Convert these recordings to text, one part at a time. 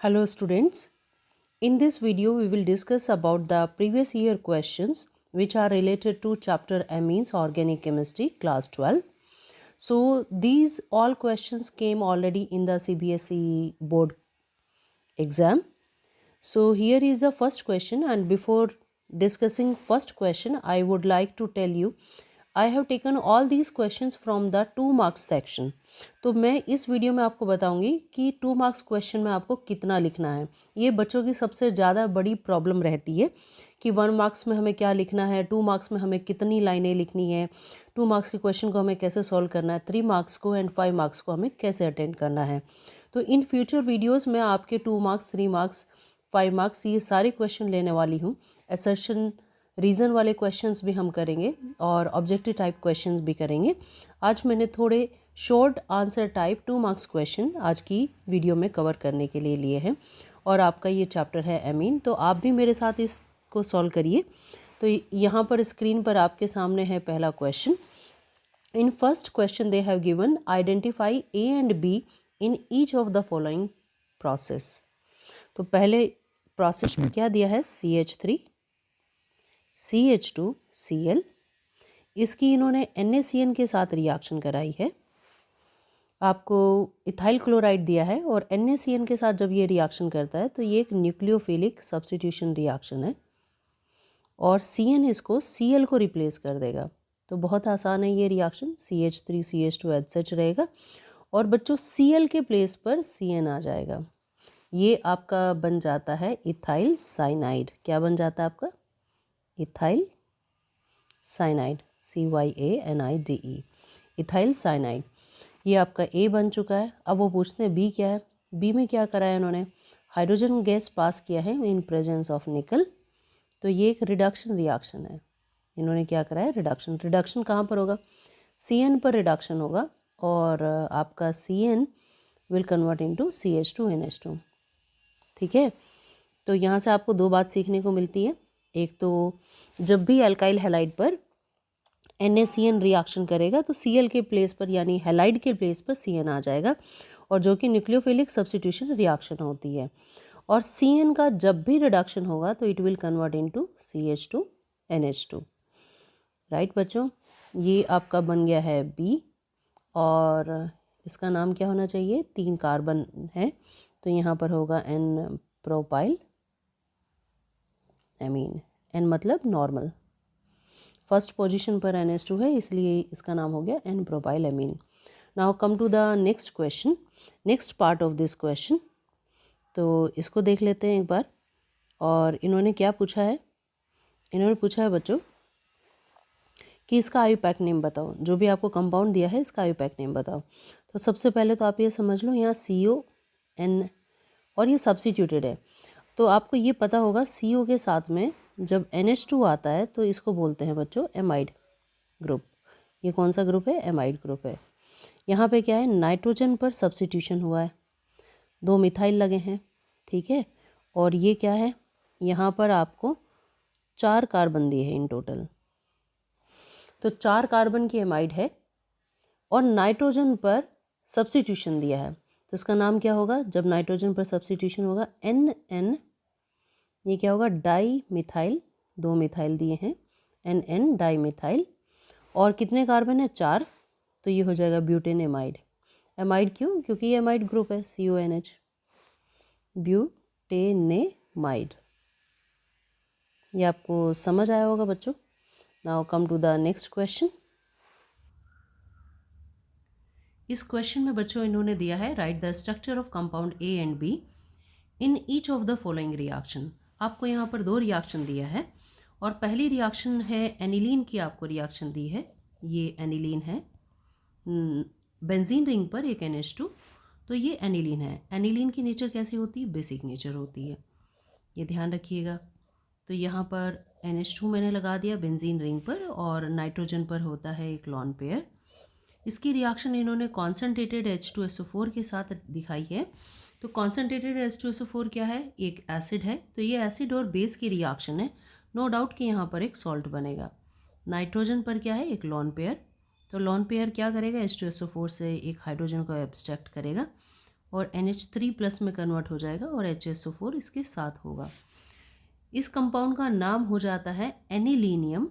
Hello students, in this video we will discuss about the previous year questions which are related to chapter amines organic chemistry class 12. So these all questions came already in the CBSE board exam. So here is the first question, and before discussing first question I would like to tell you I have taken all these questions from the 2 marks section. तो मैं इस video में आपको बताऊंगी कि 2 marks question में आपको कितना लिखना है। ये बच्चों की सबसे ज़्यादा बड़ी प्रॉब्लम रहती है कि 1 मार्क्स में हमें क्या लिखना है, 2 मार्क्स में हमें कितनी लाइनें लिखनी है, 2 मार्क्स के क्वेश्चन को हमें कैसे सॉल्व करना है, 3 मार्क्स को एंड 5 मार्क्स को हमें कैसे अटेंड करना है। तो इन फ्यूचर वीडियोज़ में आपके 2 मार्क्स, 3 मार्क्स, 5 मार्क्स ये सारे क्वेश्चन लेने वाली हूँ। असर्शन रीज़न वाले क्वेश्चंस भी हम करेंगे और ऑब्जेक्टिव टाइप क्वेश्चंस भी करेंगे। आज मैंने थोड़े short answer type 2 marks question आज की वीडियो में कवर करने के लिए लिए हैं और आपका ये चैप्टर है एमीन। तो आप भी मेरे साथ इसको सॉल्व करिए। तो यहाँ पर स्क्रीन पर आपके सामने है पहला question. In first question they have given identify A and be in each of the following process. तो पहले प्रोसेस में क्या दिया है, CH3 CH2Cl। इसकी इन्होंने NaCN के साथ रिएक्शन कराई है। आपको इथाइल क्लोराइड दिया है और NaCN के साथ जब ये रिएक्शन करता है तो ये एक न्यूक्लियोफिलिक सब्स्टिट्यूशन रिएक्शन है और Cn इसको Cl को रिप्लेस कर देगा। तो बहुत आसान है ये रिएक्शन, CH3 CH2 सच रहेगा और बच्चों Cl के प्लेस पर Cn आ जाएगा। ये आपका बन जाता है इथाइल साइनाइड। क्या बन जाता है आपका? Ethyl cyanide, CYANIDE, ethyl cyanide. ये आपका A बन चुका है। अब वो पूछते हैं B क्या है। B में क्या करा है इन्होंने, हाइड्रोजन गैस पास किया है इन प्रेजेंस ऑफ निकल। तो ये एक रिडक्शन रिएक्शन है। इन्होंने क्या करा है, रिडक्शन। रिडक्शन कहाँ पर होगा, Cn पर रिडक्शन होगा और आपका Cn will convert into CH2NH2। ठीक है, तो यहाँ से आपको 2 बात सीखने को मिलती है। एक तो जब भी अल्काइल हैलाइड पर NaCN रिएक्शन करेगा तो Cl के प्लेस पर यानी हैलाइड के प्लेस पर Cn आ जाएगा और जो कि न्यूक्लियोफिलिक सब्स्टिट्यूशन रिएक्शन होती है। और Cn का जब भी रिडक्शन होगा तो it will convert into CH2NH2। Right बच्चों, ये आपका बन गया है B और इसका नाम क्या होना चाहिए, 3 कार्बन है तो यहाँ पर होगा N प्रोपाइल एमीन। N मतलब नॉर्मल, फर्स्ट पोजीशन पर NH2 है इसलिए इसका नाम हो गया N propyl amine. Now come to the next question, next part of this question. तो इसको देख लेते हैं एक बार। और इन्होंने क्या पूछा है, इन्होंने पूछा है बच्चों कि इसका आयुपैक नेम बताओ। जो भी आपको कंपाउंड दिया है इसका आयुपैक नेम बताओ। तो सबसे पहले तो आप ये समझ लो यहाँ CON और ये सब्स्टिट्यूटेड है तो आपको ये पता होगा CO के साथ में जब NH2 आता है तो इसको बोलते हैं बच्चों एमाइड ग्रुप। ये कौन सा ग्रुप है, एमाइड ग्रुप है। यहाँ पे क्या है, नाइट्रोजन पर सब्स्टिट्यूशन हुआ है, 2 मिथाइल लगे हैं। ठीक है, और ये क्या है, यहाँ पर आपको 4 कार्बन दिए हैं इन टोटल। तो 4 कार्बन की एमाइड है और नाइट्रोजन पर सब्स्टिट्यूशन दिया है तो इसका नाम क्या होगा, जब नाइट्रोजन पर सब्स्टिट्यूशन होगा NN, ये क्या होगा, डाई मिथाइल, 2 मिथाइल दिए हैं NN डाई मिथाइल और कितने कार्बन है, 4। तो ये हो जाएगा ब्यूटेन एमाइड। एमाइड क्यों, क्योंकि ये एमाइड ग्रुप है CONH, ब्यूटेनेमाइड। ये आपको समझ आया होगा बच्चों। Now come to the next question. इस क्वेश्चन में बच्चों इन्होंने दिया है write the structure of compound A and B in each of the following reaction. आपको यहाँ पर 2 रिएक्शन दिया है और पहली रिएक्शन है एनिलीन की, आपको रिएक्शन दी है, ये एनिलीन है। बेंजीन रिंग पर एक NH2, तो ये एनिलीन है। एनिलीन की नेचर कैसी होती है, बेसिक नेचर होती है, ये ध्यान रखिएगा। तो यहाँ पर NH2 मैंने लगा दिया बेंजीन रिंग पर और नाइट्रोजन पर होता है एक लॉन पेयर। इसकी रिएक्शन इन्होंने कॉन्सेंट्रेटेड H2SO4 के साथ दिखाई है। तो कॉन्सेंट्रेटेड H2SO4 क्या है, एक एसिड है। तो ये एसिड और बेस की रिएक्शन है, नो डाउट कि यहाँ पर एक सॉल्ट बनेगा। नाइट्रोजन पर क्या है, एक लॉन पेयर। तो लॉन पेयर क्या करेगा, H2SO4 से एक हाइड्रोजन को एब्स्ट्रैक्ट करेगा और NH3+ में कन्वर्ट हो जाएगा और HSO4 इसके साथ होगा। इस कंपाउंड का नाम हो जाता है anilinium,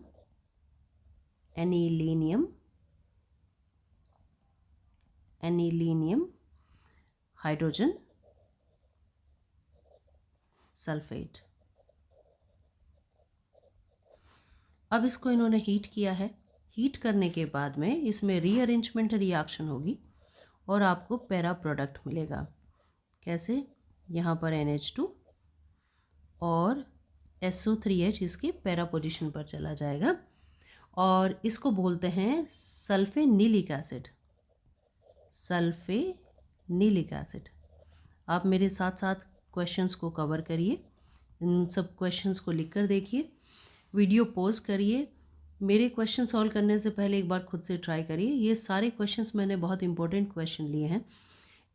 anilinium, anilinium hydrogen sulphate. अब इसको इन्होंने हीट किया है। हीट करने के बाद में इसमें रीअरेंजमेंट रिएक्शन होगी और आपको पैरा प्रोडक्ट मिलेगा। कैसे? यहाँ पर NH2 और SO3H इसके पैरा पोजीशन पर चला जाएगा और इसको बोलते हैं सल्फेनिलिक एसिड, सल्फेनिलिक एसिड। आप मेरे साथ साथ क्वेश्चंस को कवर करिए, इन सब क्वेश्चंस को लिख कर देखिए, वीडियो पॉज करिए, मेरे क्वेश्चन सॉल्व करने से पहले एक बार खुद से ट्राई करिए। ये सारे क्वेश्चंस मैंने बहुत इंपॉर्टेंट क्वेश्चन लिए हैं,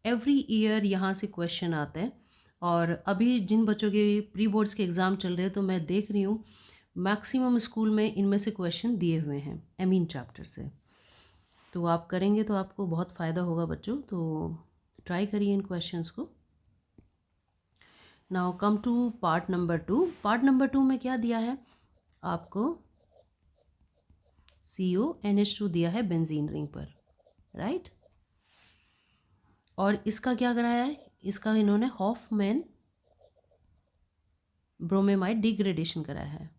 एवरी ईयर यहाँ से क्वेश्चन आते हैं और अभी जिन बच्चों के प्री बोर्ड्स के एग्ज़ाम चल रहे हैं तो मैं देख रही हूँ मैक्सिमम स्कूल में इनमें से क्वेश्चन दिए हुए हैं एमीन चैप्टर से। तो आप करेंगे तो आपको बहुत फ़ायदा होगा बच्चों, तो ट्राई करिए इन क्वेश्चंस को। Now come to part number 2। Part number 2 में क्या दिया है आपको? CONH2 दिया है बेंजीन रिंग पर, राइट। और इसका क्या कराया है? इसका इन्होंने हॉफमैन ब्रोमेमाइड डिग्रेडेशन कराया है,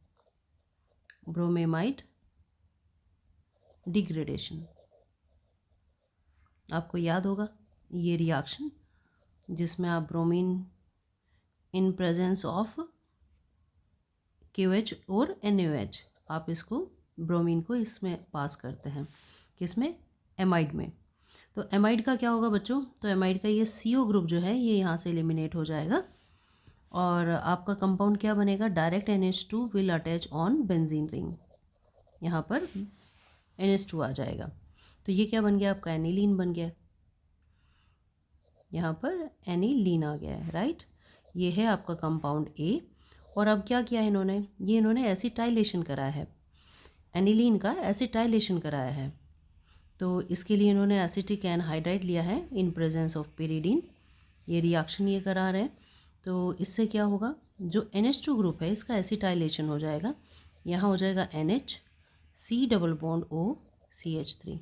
ब्रोमेमाइड डिग्रेडेशन। आपको याद होगा ये रिएक्शन जिसमें आप bromine in presence of KOH और NaOH, आप इसको ब्रोमीन को इसमें पास करते हैं, किसमें? एमाइड में। तो एमाइड का क्या होगा बच्चों? तो एमाइड का ये CO ग्रुप जो है ये यहाँ से एलिमिनेट हो जाएगा और आपका कंपाउंड क्या बनेगा? Direct NH2 will attach on benzene ring, यहाँ पर NH2 आ जाएगा। तो ये क्या बन गया आपका? एनिलीन बन गया, यहाँ पर एनिलीन आ गया है, राइट। ये है आपका कंपाउंड A। और अब क्या किया है इन्होंने? ये इन्होंने एसिटाइलेशन कराया है, एनिलीन का एसिटाइलेशन कराया है। तो इसके लिए इन्होंने एसिटिक एनहाइड्राइड लिया है इन प्रेजेंस ऑफ पेरिडीन। ये रिएक्शन ये करा रहे हैं। तो इससे क्या होगा? जो NH2 ग्रुप है इसका एसिटाइलेशन हो जाएगा, यहाँ हो जाएगा NH, C double bond O CH3।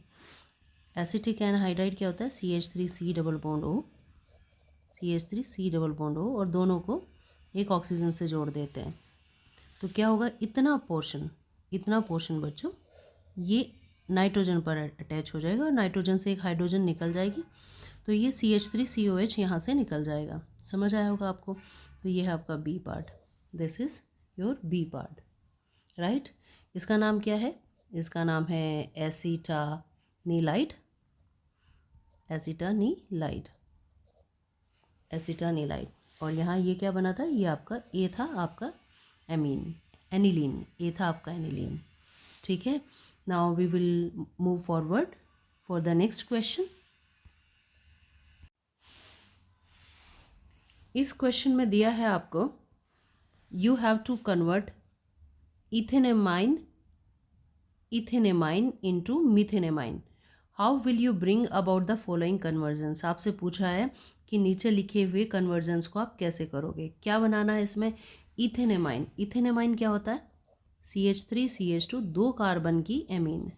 Acetic anhydride क्या होता है? CH3 C double bond O, CH3 C double bond O, और दोनों को एक ऑक्सीजन से जोड़ देते हैं। तो क्या होगा? इतना पोर्शन बच्चों ये नाइट्रोजन पर अटैच हो जाएगा और नाइट्रोजन से एक हाइड्रोजन निकल जाएगी, तो ये CH3COH यहाँ से निकल जाएगा। समझ आया होगा आपको? तो ये है आपका B part, this is your B part, right. इसका नाम क्या है? इसका नाम है एसिटानिलाइड, एसिटानिलाइड, एसिटानिलाइड। और यहाँ ये क्या बना था? ये आपका A था, आपका एमीन, एनिलीन। A था आपका एनिलीन, ठीक है। Now we will move forward for the next question. इस क्वेश्चन में दिया है आपको, you have to convert ethanamine into methanamine, how will you bring about the following conversions. आपसे पूछा है कि नीचे लिखे हुए कन्वर्जन्स को आप कैसे करोगे, क्या बनाना है इसमें? इथेनेमाइन। इथेनेमाइन क्या होता है? CH3CH2 2 कार्बन की एमीन,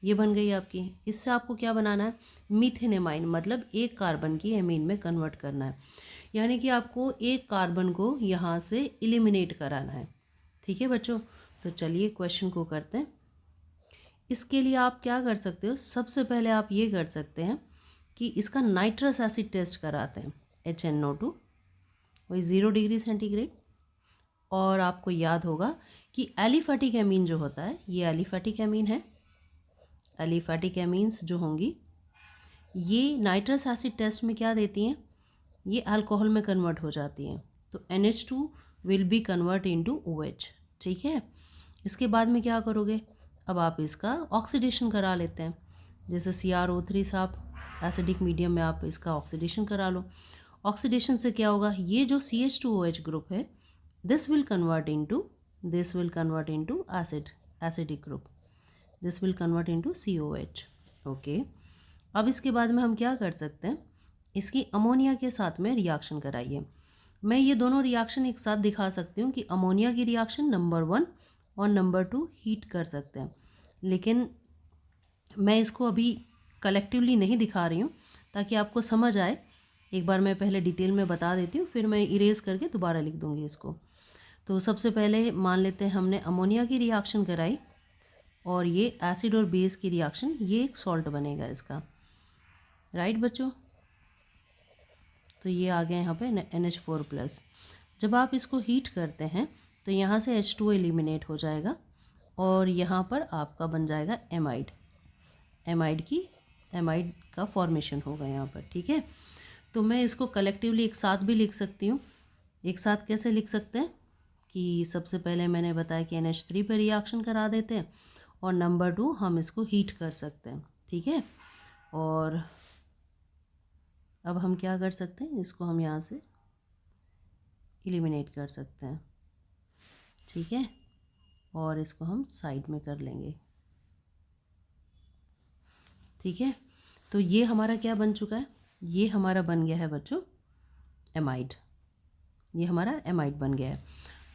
ये बन गई आपकी। इससे आपको क्या बनाना है? मिथेनेमाइन, मतलब 1 कार्बन की एमीन में कन्वर्ट करना है, यानी कि आपको 1 कार्बन को यहाँ से एलिमिनेट कराना है, ठीक है बच्चों। तो चलिए क्वेश्चन को करते हैं। इसके लिए आप क्या कर सकते हो? सबसे पहले आप ये कर सकते हैं कि इसका नाइट्रस एसिड टेस्ट कराते हैं, HNO2, वही 0 डिग्री सेंटीग्रेड। और आपको याद होगा कि एलिफेटिक एमीन जो होता है, ये एलिफेटिक एमीन है। एलिफेटिक एमीन्स जो होंगी ये नाइट्रस एसिड टेस्ट में क्या देती हैं? ये अल्कोहल में कन्वर्ट हो जाती हैं। तो NH2 will be convert into OH, ठीक है। इसके बाद में क्या करोगे? अब आप इसका ऑक्सीडेशन करा लेते हैं, जैसे CrO3 से आप एसिडिक मीडियम में आप इसका ऑक्सीडेशन करा लो। ऑक्सीडेशन से क्या होगा? ये जो CH2OH ग्रुप है this will convert into acidic group, this will convert into COH, okay. अब इसके बाद में हम क्या कर सकते हैं? इसकी अमोनिया के साथ में रिएक्शन कराइए। मैं ये दोनों रिएक्शन एक साथ दिखा सकती हूँ कि अमोनिया की रिएक्शन नंबर 1 और नंबर 2 हीट कर सकते हैं, लेकिन मैं इसको अभी कलेक्टिवली नहीं दिखा रही हूँ ताकि आपको समझ आए। एक बार मैं पहले डिटेल में बता देती हूँ, फिर मैं इरेज करके दोबारा लिख दूँगी इसको। तो सबसे पहले मान लेते हैं हमने अमोनिया की रिएक्शन कराई और ये एसिड और बेस की रिएक्शन, ये एक सॉल्ट बनेगा इसका, राइट बच्चों। तो ये आ गया यहाँ पे NH4+। जब आप इसको हीट करते हैं तो यहाँ से H2O एलिमिनेट हो जाएगा और यहाँ पर आपका बन जाएगा एमाइड। एमाइड का फॉर्मेशन होगा यहाँ पर, ठीक है। तो मैं इसको कलेक्टिवली एक साथ भी लिख सकती हूँ। एक साथ कैसे लिख सकते हैं कि सबसे पहले मैंने बताया कि NH3 पर रिएक्शन करा देते हैं और नंबर 2 हम इसको हीट कर सकते हैं, ठीक है। और अब हम क्या कर सकते हैं, इसको हम यहाँ से एलिमिनेट कर सकते हैं, ठीक है। और इसको हम साइड में कर लेंगे, ठीक है। तो ये हमारा क्या बन चुका है, ये हमारा बन गया है बच्चों एमाइड। ये हमारा एमाइड बन गया है।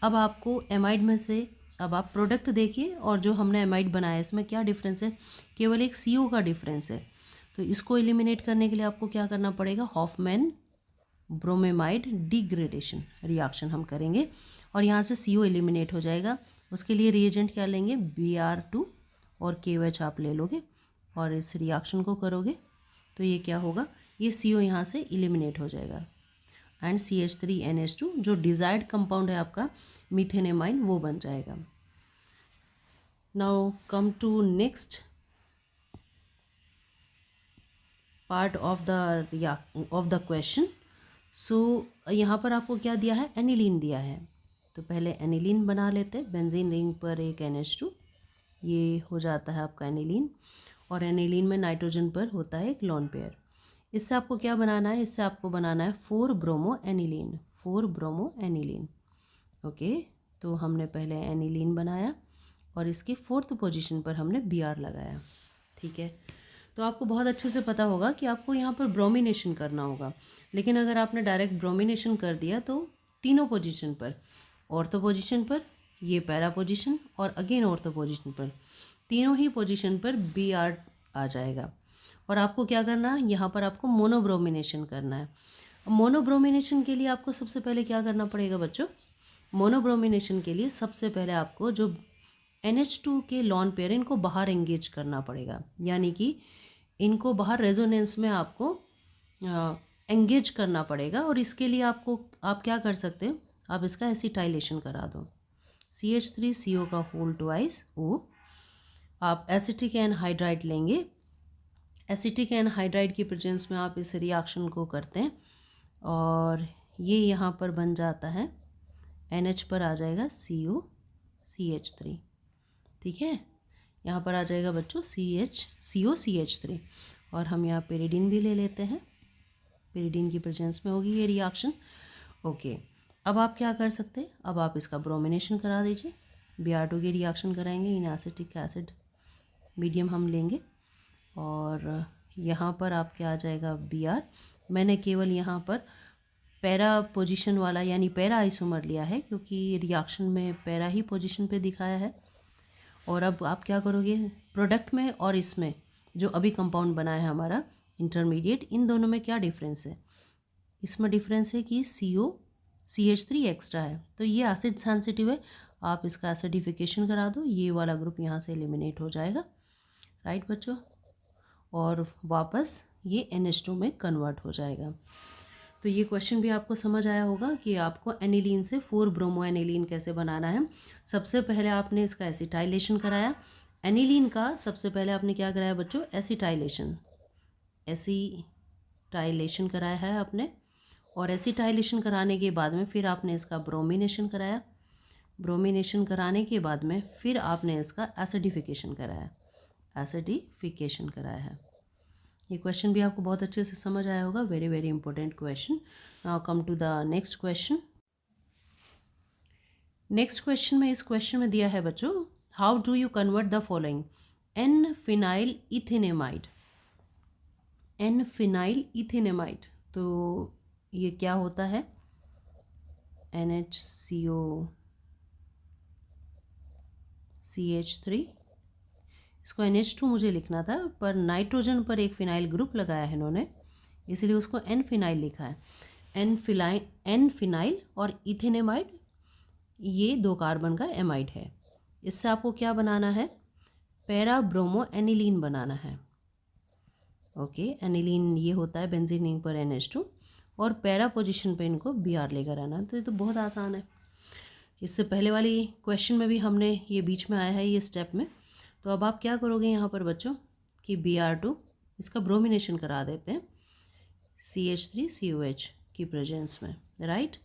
अब आपको एमाइड में से अब आप प्रोडक्ट देखिए और जो हमने एमाइड बनाया इसमें क्या डिफरेंस है, केवल एक CO का डिफरेंस है। तो इसको एलिमिनेट करने के लिए आपको क्या करना पड़ेगा, हॉफमैन ब्रोमेमाइड डिग्रेडेशन रिएक्शन हम करेंगे और यहाँ से CO एलिमिनेट हो जाएगा। उसके लिए रिएजेंट क्या लेंगे, Br2 और KOH आप ले लोगे और इस रिएक्शन को करोगे तो ये क्या होगा, ये CO यहाँ से एलिमिनेट हो जाएगा एंड CH3NH2 जो डिजायर्ड कंपाउंड है आपका मीथेनेमाइन वो बन जाएगा। Now come to next part of the question. So यहाँ पर आपको क्या दिया है, एनिलीन दिया है। तो पहले एनिलीन बना लेते हैं। बेंजीन रिंग पर एक NH2, ये हो जाता है आपका एनिलीन और एनिलीन में नाइट्रोजन पर होता है एक लोन पेयर। इससे आपको क्या बनाना है, इससे आपको बनाना है 4-ब्रोमो एनिलीन। ओके, तो हमने पहले एनिलीन बनाया और इसकी 4th पोजीशन पर हमने Br लगाया, ठीक है। तो आपको बहुत अच्छे से पता होगा कि आपको यहाँ पर ब्रोमिनेशन करना होगा, लेकिन अगर आपने डायरेक्ट ब्रोमिनेशन कर दिया तो तीनों पोजीशन पर, ऑर्थो पोजीशन पर, ये पैरा पोजीशन और अगेन ऑर्थो पोजीशन पर, तीनों ही पोजीशन पर Br आ जाएगा। और आपको क्या करना है, यहाँ पर आपको मोनोब्रोमिनेशन करना है। मोनोब्रोमिनेशन के लिए आपको सबसे पहले क्या करना पड़ेगा बच्चों, मोनोब्रोमिनेशन के लिए सबसे पहले आपको जो NH2 के लॉन पेयर इनको बाहर एंगेज करना पड़ेगा, यानी कि इनको बाहर रेजोनेंस में आपको एंगेज करना पड़ेगा। और इसके लिए आप क्या कर सकते हो, आप इसका एसिटाइलेशन करा दो, CH3CO का होल ट्वाइस O। आप एसिटिक एनहाइड्राइड लेंगे, एसिटिक एनहाइड्राइड की प्रेजेंस में आप इस रिएक्शन को करते हैं और ये यहाँ पर बन जाता है, NH पर आ जाएगा CO CH3, ठीक है। यहाँ पर आ जाएगा बच्चों CO CH3 और हम यहाँ पेरिडीन भी ले लेते हैं, पेरिडीन की प्रेजेंस में होगी ये रिएक्शन। ओके, अब आप क्या कर सकते हैं, अब आप इसका ब्रोमिनेशन करा दीजिए। Br2 की रिएक्शन कराएंगे, इन एसिटिक एसिड मीडियम हम लेंगे और यहाँ पर आपके आ जाएगा Br। मैंने केवल यहाँ पर पैरा पोजीशन वाला यानी पैरा आइसोमर लिया है क्योंकि रिएक्शन में पैरा ही पोजीशन पे दिखाया है। और अब आप क्या करोगे, प्रोडक्ट में और इसमें जो अभी कंपाउंड बना है हमारा इंटरमीडिएट, इन दोनों में क्या डिफरेंस है, इसमें डिफरेंस है कि CO CH3 एक्स्ट्रा है, तो ये एसिड सेंसिटिव है। आप इसका एसिडिफिकेशन करा दो, ये वाला ग्रुप यहाँ से एलिमिनेट हो जाएगा, राइट बच्चों, और वापस ये NH2 में कन्वर्ट हो जाएगा। तो ये क्वेश्चन भी आपको समझ आया होगा कि आपको एनिलीन से 4-ब्रोमो एनिलीन कैसे बनाना है। सबसे पहले आपने इसका एसिटाइलेशन कराया, एनिलीन का सबसे पहले आपने क्या कराया बच्चों, एसिटाइलेशन कराया है आपने, और एसिटाइलेशन कराने के बाद में फिर आपने इसका ब्रोमिनेशन कराया, ब्रोमिनेशन कराने के बाद में फिर आपने इसका एसिडिफिकेशन कराया है। ये क्वेश्चन भी आपको बहुत अच्छे से समझ आया होगा, very very important question. Now come to the next question. Next question में, इस क्वेश्चन में दिया है बच्चों, how do you convert the following, N-phenyl ethanamide, तो ये क्या होता है, NHCO CH3, इसको NH2 मुझे लिखना था, पर नाइट्रोजन पर एक फिनाइल ग्रुप लगाया है इन्होंने, इसलिए उसको N फिनाइल लिखा है। N फिनाइल और इथेनेमाइड, ये 2 कार्बन का एमाइड है। इससे आपको क्या बनाना है, पैरा ब्रोमो एनिलीन बनाना है। ओके, एनिलीन ये होता है बेंजीन रिंग पर NH2 और पैरा पोजीशन पे इनको Br लेकर आना। तो ये तो बहुत आसान है। इससे पहले वाली क्वेश्चन में भी हमने ये बीच में आया है ये स्टेप में। तो अब आप क्या करोगे यहाँ पर बच्चों कि Br2 इसका ब्रोमिनेशन करा देते हैं CH3COH की प्रेजेंस में, राइट।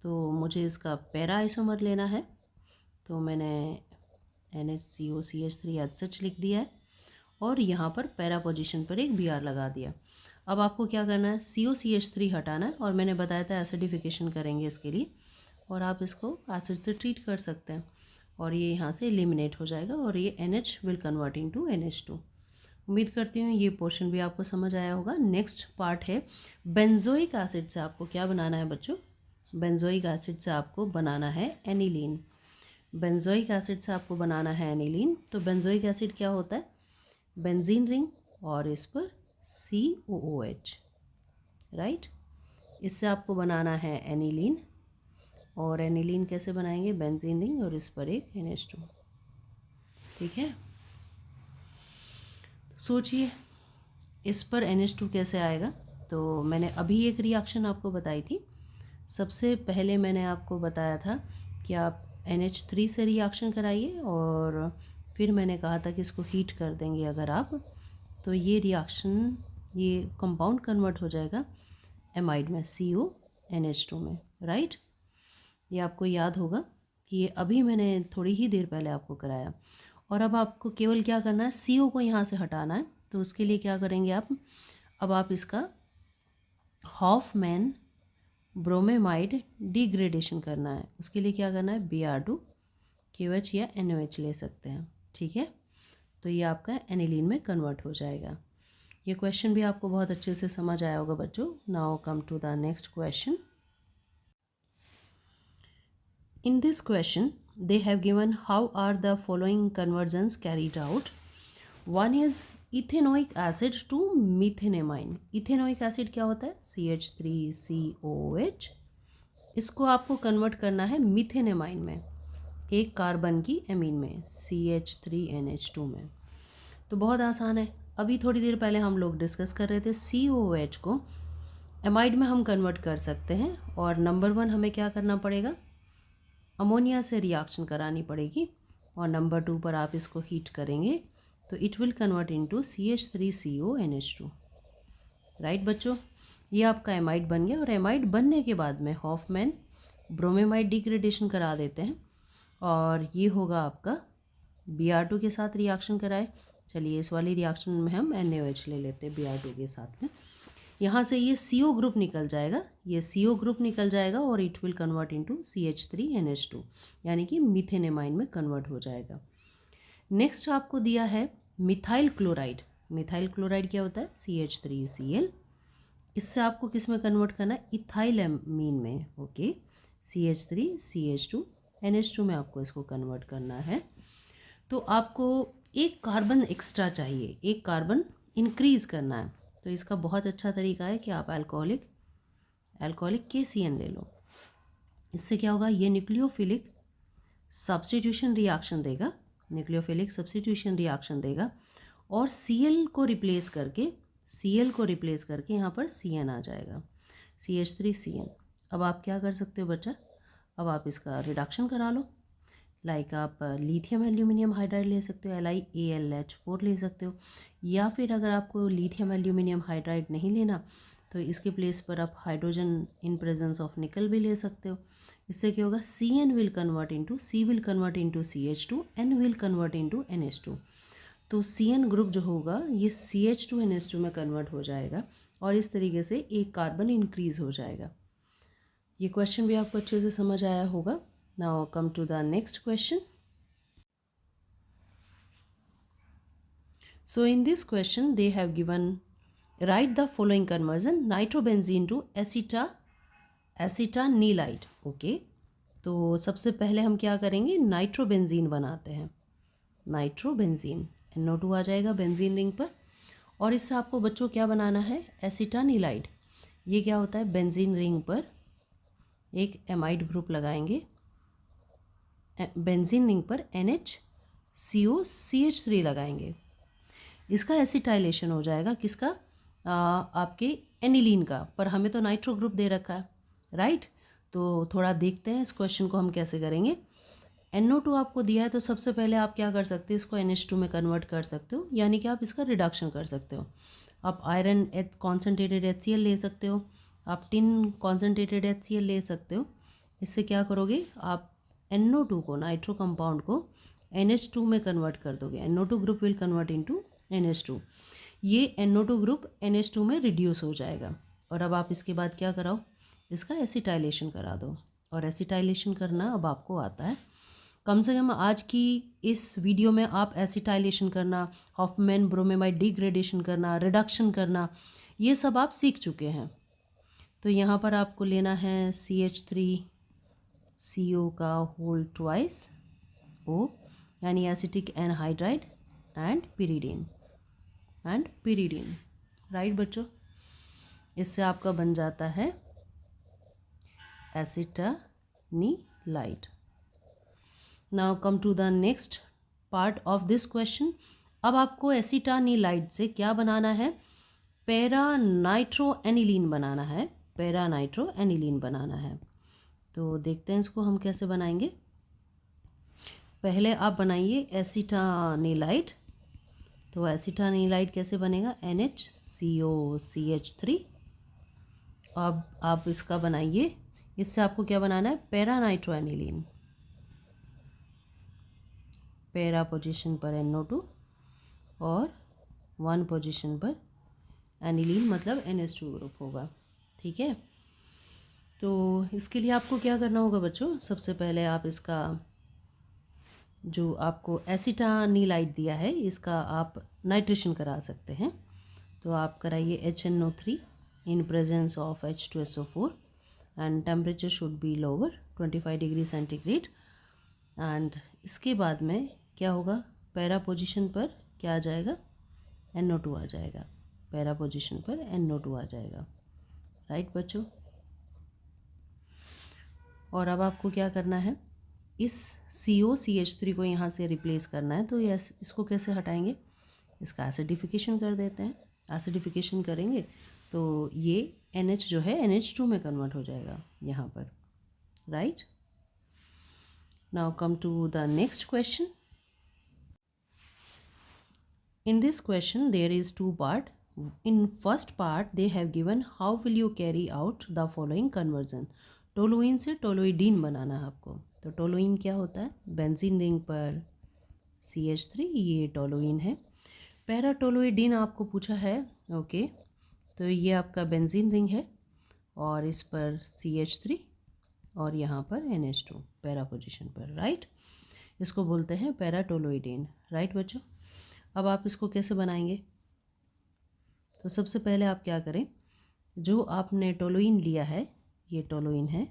तो मुझे इसका पैरा आइसोमर लेना है, तो मैंने NHCO CH3 एज सच लिख दिया है और यहाँ पर पैरा पोजीशन पर एक Br लगा दिया। अब आपको क्या करना है, COCH3 हटाना है, और मैंने बताया था एसिडिफिकेशन करेंगे इसके लिए, और आप इसको एसिड से ट्रीट कर सकते हैं और ये यहाँ से एलिमिनेट हो जाएगा और ये NH will convert into NH2। उम्मीद करती हूँ ये पोर्शन भी आपको समझ आया होगा। नेक्स्ट पार्ट है बेंजोइक एसिड से आपको क्या बनाना है बच्चों, बेंजोइक एसिड से आपको बनाना है एनिलीन। बेंजोइक एसिड से आपको बनाना है एनिलीन। तो बेंजोइक एसिड क्या होता है, बेंजीन रिंग और इस पर COOH, राइट। इससे आपको बनाना है एनिलीन, और एनिलीन कैसे बनाएंगे, बेंजीन रिंग और इस पर एक NH2, ठीक है। सोचिए इस पर NH2 कैसे आएगा। तो मैंने अभी एक रिएक्शन आपको बताई थी। सबसे पहले मैंने आपको बताया था कि आप NH3 से रिएक्शन कराइए, और फिर मैंने कहा था कि इसको हीट कर देंगे अगर आप, तो ये रिएक्शन, ये कंपाउंड कन्वर्ट हो जाएगा एमाइड में, CONH2 में, राइट। ये आपको याद होगा कि ये अभी मैंने थोड़ी ही देर पहले आपको कराया। और अब आपको केवल क्या करना है, CO को यहाँ से हटाना है। तो उसके लिए क्या करेंगे आप, अब आप इसका हॉफमैन ब्रोमेमाइड डिग्रेडेशन करना है। उसके लिए क्या करना है, Br2 KOH या NOH ले सकते हैं, ठीक है। तो ये आपका एनिलीन में कन्वर्ट हो जाएगा। ये क्वेश्चन भी आपको बहुत अच्छे से समझ आया होगा बच्चों। Now come to the next question. In this question, they have given how are the following conversions carried out. One is ethanoic acid to methenamine. Ethanoic acid क्या होता है, CH3COH। इसको आपको कन्वर्ट करना है मिथेनेमाइन में, एक कार्बन की एमीन में, CH3NH2 में। तो बहुत आसान है। अभी थोड़ी देर पहले हम लोग डिस्कस कर रहे थे COOH को एमाइड में हम कन्वर्ट कर सकते हैं, और नंबर 1 हमें क्या करना पड़ेगा, अमोनिया से रिएक्शन करानी पड़ेगी, और नंबर 2 पर आप इसको हीट करेंगे तो it will convert into CH3CONH2, right बच्चों। ये आपका एमाइड बन गया, और एमाइड बनने के बाद में हॉफमैन ब्रोमेमाइड डिग्रेडेशन करा देते हैं, और ये होगा आपका Br2 के साथ रिएक्शन कराए। चलिए इस वाली रिएक्शन में हम NaOH ले लेते हैं Br2 के साथ में। यहाँ से ये CO ग्रुप निकल जाएगा, ये CO ग्रुप निकल जाएगा, और it will convert into CH3NH2, यानी कि मिथेनेमाइन में कन्वर्ट हो जाएगा। नेक्स्ट आपको दिया है मिथाइल क्लोराइड। मिथाइल क्लोराइड क्या होता है, CH3Cl। इससे आपको किस में कन्वर्ट करना है, इथाइलएमीन में, ओके। CH3CH2NH2 में आपको इसको कन्वर्ट करना है। तो आपको एक कार्बन एक्स्ट्रा चाहिए, एक कार्बन इंक्रीज करना है। तो इसका बहुत अच्छा तरीका है कि आप अल्कोहलिक KCN ले लो। इससे क्या होगा, ये न्यूक्लियोफिलिक सब्स्टिट्यूशन रिएक्शन देगा, न्यूक्लियोफिलिक सब्स्टिट्यूशन रिएक्शन देगा, और Cl को रिप्लेस करके यहाँ पर Cn आ जाएगा, CH3Cn। अब आप क्या कर सकते हो बच्चा, अब आप इसका रिडक्शन करा लो। लाइक आप लिथियम एल्यूमिनियम हाइड्राइड ले सकते हो, LiAlH4 ले सकते हो, या फिर अगर आपको लिथियम एल्यूमिनियम हाइड्राइड नहीं लेना तो इसके प्लेस पर आप हाइड्रोजन इन प्रेजेंस ऑफ निकल भी ले सकते हो। इससे क्या होगा, Cn will convert into CH2, N will convert into NH2। तो Cn ग्रुप जो होगा ये CH2NH2 में कन्वर्ट हो जाएगा, और इस तरीके से एक कार्बन इंक्रीज हो जाएगा। ये क्वेश्चन भी आपको अच्छे से समझ आया होगा। Now come to the next question. So in this question they have given right the following conversion, nitrobenzene to acetanilide. Okay, तो सबसे पहले हम क्या करेंगे, नाइट्रोबेंजीन बनाते हैं। नाइट्रोबेंजीन, NO2 आ जाएगा बेंजीन रिंग पर, और इससे आपको बच्चों क्या बनाना है, एसिटानीलाइड। ये क्या होता है, बेंजीन रिंग पर एक एमाइड ग्रुप लगाएंगे, बेंजीन रिंग पर NHCOCH3 लगाएंगे। इसका एसिटाइलेशन हो जाएगा, किसका, आपके एनिलीन का, पर हमें तो नाइट्रो ग्रुप दे रखा है, राइट। तो थोड़ा देखते हैं इस क्वेश्चन को हम कैसे करेंगे। NO2 आपको दिया है, तो सबसे पहले आप क्या कर सकते हो, इसको NH2 में कन्वर्ट कर सकते हो, यानी कि आप इसका रिडक्शन कर सकते हो। आप आयरन कॉन्सेंट्रेटेड HCl ले सकते हो, आप टिन कॉन्सेंट्रेटेड HCl ले सकते हो। इससे क्या करोगे, आप NO2 को, नाइट्रो कंपाउंड को NH2 में कन्वर्ट कर दोगे। NO2 group will convert into NH2। ये NO2 ग्रुप NH2 में रिड्यूस हो जाएगा, और अब आप इसके बाद क्या कराओ, इसका एसिटाइलेशन करा दो। और एसिटाइलेशन करना अब आपको आता है, कम से कम आज की इस वीडियो में आप एसिटाइलेशन करना, हॉफमैन ब्रोमेमाइड डिग्रेडेशन करना, रिडक्शन करना, ये सब आप सीख चुके हैं। तो यहाँ पर आपको लेना है CH3CO का होल ट्वाइस O, यानी acetic anhydride and pyridine, right बच्चों। इससे आपका बन जाता है acetanilide. Now come to the next part of this question. अब आपको एसिटानीलाइट से क्या बनाना है, पैरानाइट्रोएनिलीन बनाना है, पैरानाइट्रोएनिलीन बनाना है। तो देखते हैं इसको हम कैसे बनाएंगे। पहले आप बनाइए एसिटानीलाइट। तो एसिटानीलाइट कैसे बनेगा, NHCOCH3। अब आप इसका बनाइए, इससे आपको क्या बनाना है, पैरानाइट्रोएनिलीन। पैरा पोजीशन पर NO2 और 1 पोजीशन पर एनिलीन, मतलब NH2 ग्रुप होगा, ठीक है। तो इसके लिए आपको क्या करना होगा बच्चों, सबसे पहले आप इसका जो आपको एसिटानीलाइट दिया है, इसका आप नाइट्रेशन करा सकते हैं। तो आप कराइए HNO3 in presence of H2SO4 and temperature should be lower 25 degree centigrade. And इसके बाद में क्या होगा, पैरा पोजीशन पर क्या आ जाएगा, NO2 आ जाएगा, पैरा पोजीशन पर NO2 आ जाएगा, राइट बच्चों। और अब आपको क्या करना है, इस COCH3 को यहाँ से रिप्लेस करना है। तो ये इसको कैसे हटाएंगे, इसका एसिडिफिकेशन कर देते हैं। एसिडिफिकेशन करेंगे तो ये NH जो है NH2 में कन्वर्ट हो जाएगा यहाँ पर, right. Now come to the next question. In this question there is 2 part. In first part they have given how will you carry out the following conversion. Toluene से टोलोइडीन बनाना है आपको। तो टोलुइन क्या होता है, बेंजीन रिंग पर CH3, ये toluene है। पैराटोलोइडीन आपको पूछा है, ओके। तो ये आपका बेंजीन रिंग है और इस पर CH3 और यहाँ पर NH2 पैरा पोजीशन पर, राइट। इसको बोलते हैं पैराटोलोइडीन, राइट बच्चों। अब आप इसको कैसे बनाएंगे, तो सबसे पहले आप क्या करें, जो आपने टोलुइन लिया है, ये टोलुइन है,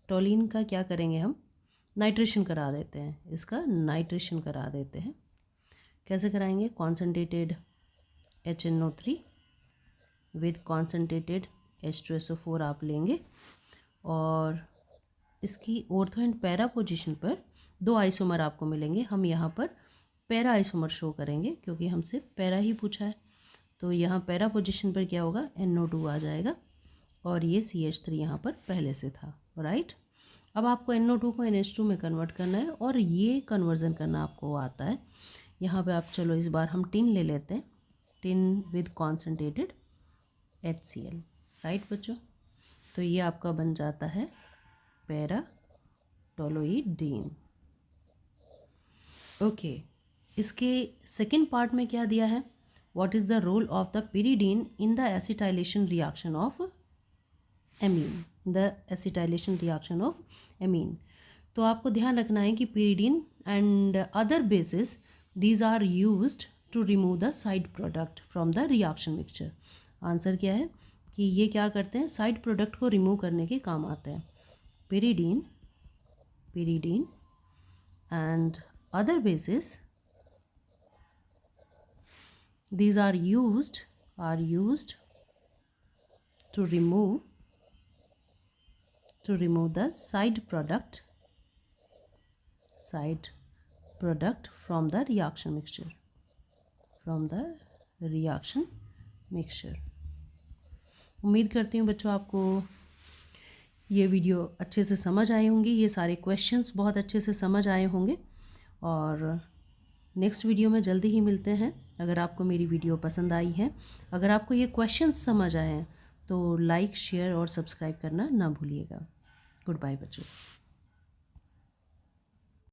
टोलुइन का क्या करेंगे हम, नाइट्रेशन करा देते हैं, इसका नाइट्रेशन करा देते हैं। कैसे कराएंगे, concentrated HNO3 with concentrated H2SO4 आप लेंगे और इसकी ऑर्थो एंड पैरा पोजीशन पर 2 आइसोमर आपको मिलेंगे। हम यहाँ पर पैरा आइसोमर शो करेंगे क्योंकि हमसे पैरा ही पूछा है। तो यहाँ पैरा पोजीशन पर क्या होगा, NO2 आ जाएगा और ये CH3 यहाँ पर पहले से था, राइट। अब आपको NO2 को NH2 में कन्वर्ट करना है और ये कन्वर्जन करना आपको आता है। यहाँ पे आप चलो इस बार हम टिन ले लेते हैं, tin with concentrated HCl, right बच्चों। तो ये आपका बन जाता है पैराटोलोइडीन, ओके। इसके सेकेंड पार्ट में क्या दिया है, what is the role of the pyridine in the acetylation reaction of amine, the acetylation reaction of amine. तो आपको ध्यान रखना है कि pyridine and other bases these are used to remove the side product from the reaction mixture. Answer क्या है कि ये क्या करते हैं, साइड प्रोडक्ट को रिमूव करने के काम आते हैं। pyridine and other bases, these are used to remove the side product from the reaction mixture। उम्मीद करती हूँ बच्चों आपको ये वीडियो अच्छे से समझ आए होंगी, ये सारे क्वेश्चंस बहुत अच्छे से समझ आए होंगे। और नेक्स्ट वीडियो में जल्दी ही मिलते हैं। अगर आपको मेरी वीडियो पसंद आई है, अगर आपको ये क्वेश्चंस समझ आए हैं तो लाइक, शेयर और सब्सक्राइब करना ना भूलिएगा। गुड बाय बच्चों।